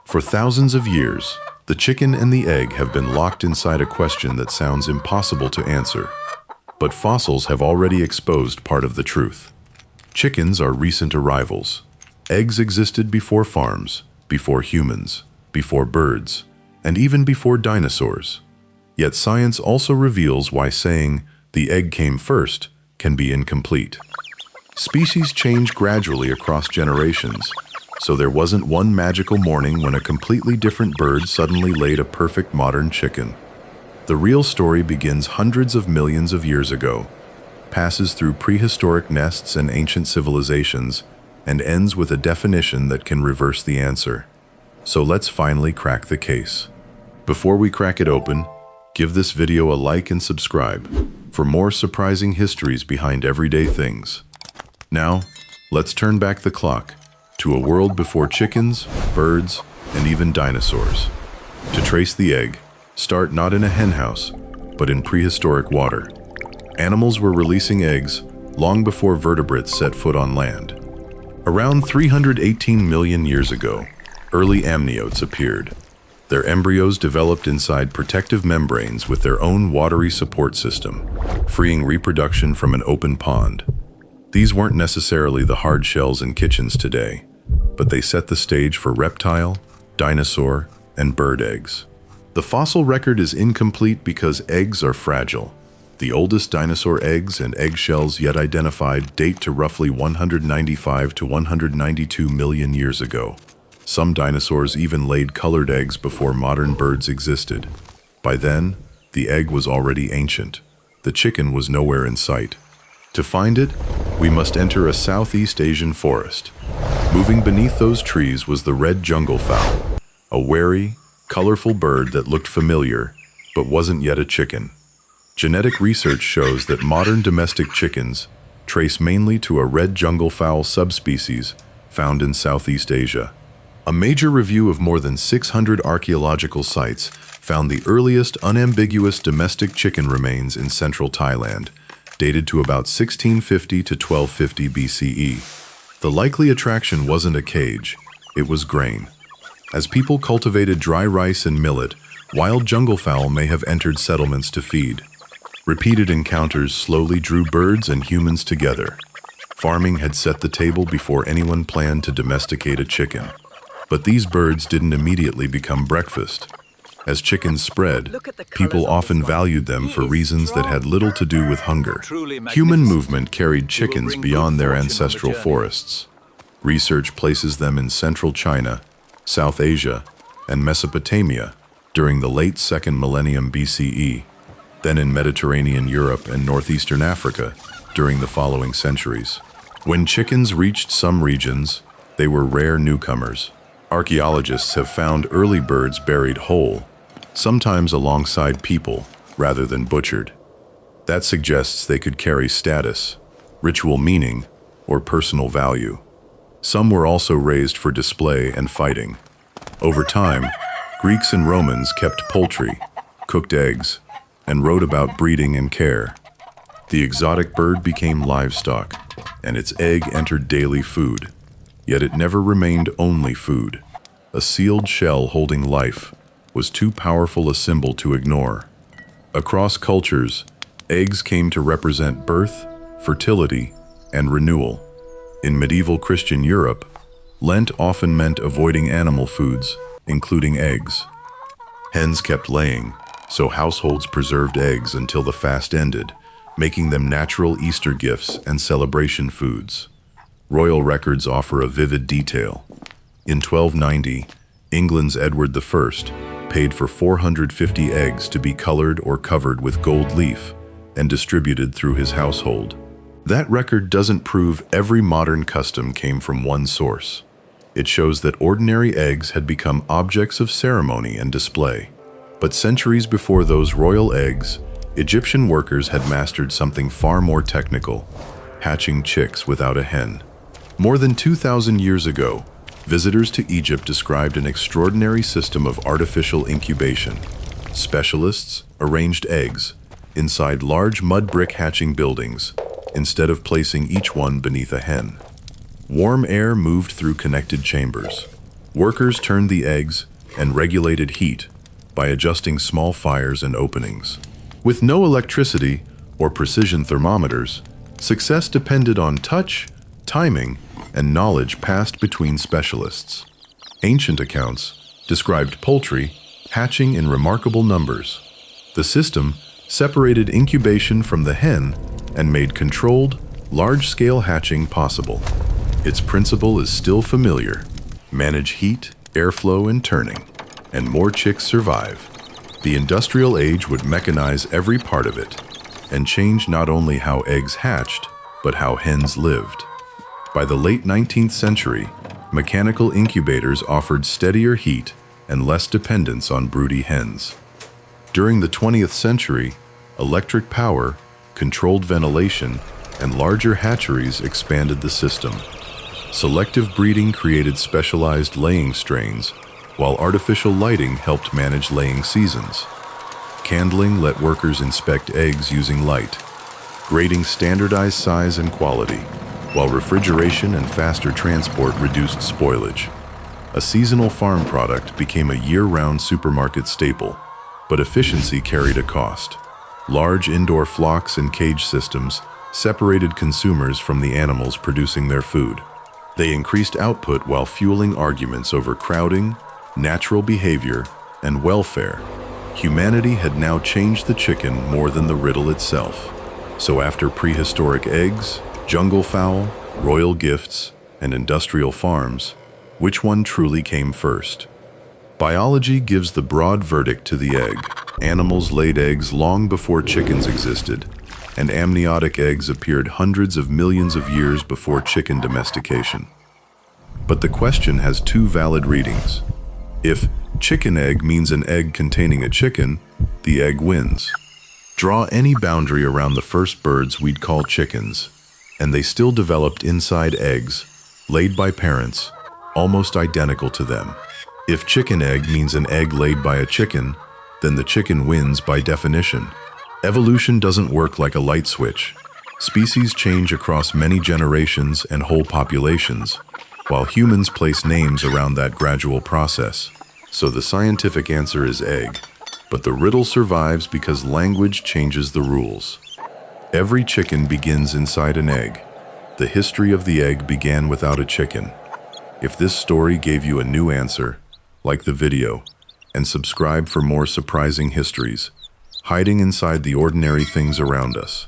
For thousands of years, the chicken and the egg have been locked inside a question that sounds impossible to answer. But fossils have already exposed part of the truth. Chickens are recent arrivals. Eggs existed before farms, before humans, before birds, and even before dinosaurs. Yet science also reveals why saying, "the egg came first," can be incomplete. Species change gradually across generations, so there wasn't one magical morning when a completely different bird suddenly laid a perfect modern chicken. The real story begins hundreds of millions of years ago, passes through prehistoric nests and ancient civilizations, and ends with a definition that can reverse the answer. So let's finally crack the case. Before we crack it open, give this video a like and subscribe for more surprising histories behind everyday things. Now, let's turn back the clock to a world before chickens, birds, and even dinosaurs. To trace the egg, start not in a henhouse, but in prehistoric water. Animals were releasing eggs long before vertebrates set foot on land. Around 318 million years ago, early amniotes appeared. Their embryos developed inside protective membranes with their own watery support system, freeing reproduction from an open pond. These weren't necessarily the hard shells in kitchens today, but they set the stage for reptile, dinosaur, and bird eggs. The fossil record is incomplete because eggs are fragile. The oldest dinosaur eggs and eggshells yet identified date to roughly 195 to 192 million years ago. Some dinosaurs even laid colored eggs before modern birds existed. By then, the egg was already ancient. The chicken was nowhere in sight. To find it, we must enter a Southeast Asian forest. Moving beneath those trees was the red jungle fowl, a wary, colorful bird that looked familiar, but wasn't yet a chicken. Genetic research shows that modern domestic chickens trace mainly to a red jungle fowl subspecies found in Southeast Asia. A major review of more than 600 archaeological sites found the earliest unambiguous domestic chicken remains in central Thailand, dated to about 1650 to 1250 BCE. The likely attraction wasn't a cage, it was grain. As people cultivated dry rice and millet, wild jungle fowl may have entered settlements to feed. Repeated encounters slowly drew birds and humans together. Farming had set the table before anyone planned to domesticate a chicken. But these birds didn't immediately become breakfast. As chickens spread, people often valued them for reasons that had little to do with hunger. Human movement carried chickens beyond their ancestral forests. Research places them in central China, South Asia, and Mesopotamia during the late 2nd millennium BCE, then in Mediterranean Europe and northeastern Africa during the following centuries. When chickens reached some regions, they were rare newcomers. Archaeologists have found early birds buried whole, sometimes alongside people rather than butchered. That suggests they could carry status, ritual meaning, or personal value. Some were also raised for display and fighting. Over time, Greeks and Romans kept poultry, cooked eggs, and wrote about breeding and care. The exotic bird became livestock, and its egg entered daily food. Yet it never remained only food. A sealed shell holding life was too powerful a symbol to ignore. Across cultures, eggs came to represent birth, fertility, and renewal. In medieval Christian Europe, Lent often meant avoiding animal foods, including eggs. Hens kept laying, so households preserved eggs until the fast ended, making them natural Easter gifts and celebration foods. Royal records offer a vivid detail. In 1290, England's Edward I paid for 450 eggs to be colored or covered with gold leaf and distributed through his household. That record doesn't prove every modern custom came from one source. It shows that ordinary eggs had become objects of ceremony and display. But centuries before those royal eggs, Egyptian workers had mastered something far more technical: hatching chicks without a hen. More than 2,000 years ago, visitors to Egypt described an extraordinary system of artificial incubation. Specialists arranged eggs inside large mud brick hatching buildings instead of placing each one beneath a hen. Warm air moved through connected chambers, Workers turned the eggs and regulated heat by adjusting small fires and openings. With no electricity or precision thermometers, success depended on touch, timing, and knowledge passed between specialists. Ancient accounts described poultry hatching in remarkable numbers. The system separated incubation from the hen and made controlled, large-scale hatching possible. Its principle is still familiar. Manage heat, airflow, and turning, and more chicks survive. The industrial age would mechanize every part of it and change not only how eggs hatched, but how hens lived. By the late 19th century, mechanical incubators offered steadier heat and less dependence on broody hens. During the 20th century, electric power, controlled ventilation, and larger hatcheries expanded the system. Selective breeding created specialized laying strains, while artificial lighting helped manage laying seasons. Candling let workers inspect eggs using light, grading standardized size and quality, while refrigeration and faster transport reduced spoilage. A seasonal farm product became a year-round supermarket staple, but efficiency carried a cost. Large indoor flocks and cage systems separated consumers from the animals producing their food. They increased output while fueling arguments over crowding, natural behavior, and welfare. Humanity had now changed the chicken more than the riddle itself. So after prehistoric eggs, jungle fowl, royal gifts, and industrial farms, which one truly came first? Biology gives the broad verdict to the egg. Animals laid eggs long before chickens existed, and amniotic eggs appeared hundreds of millions of years before chicken domestication. But the question has two valid readings. If chicken egg means an egg containing a chicken, the egg wins. Draw any boundary around the first birds we'd call chickens, and they still developed inside eggs, laid by parents, almost identical to them. If chicken egg means an egg laid by a chicken, then the chicken wins by definition. Evolution doesn't work like a light switch. Species change across many generations and whole populations, while humans place names around that gradual process. So the scientific answer is egg, but the riddle survives because language changes the rules. Every chicken begins inside an egg. The history of the egg began without a chicken. If this story gave you a new answer, like the video, and subscribe for more surprising histories, hiding inside the ordinary things around us.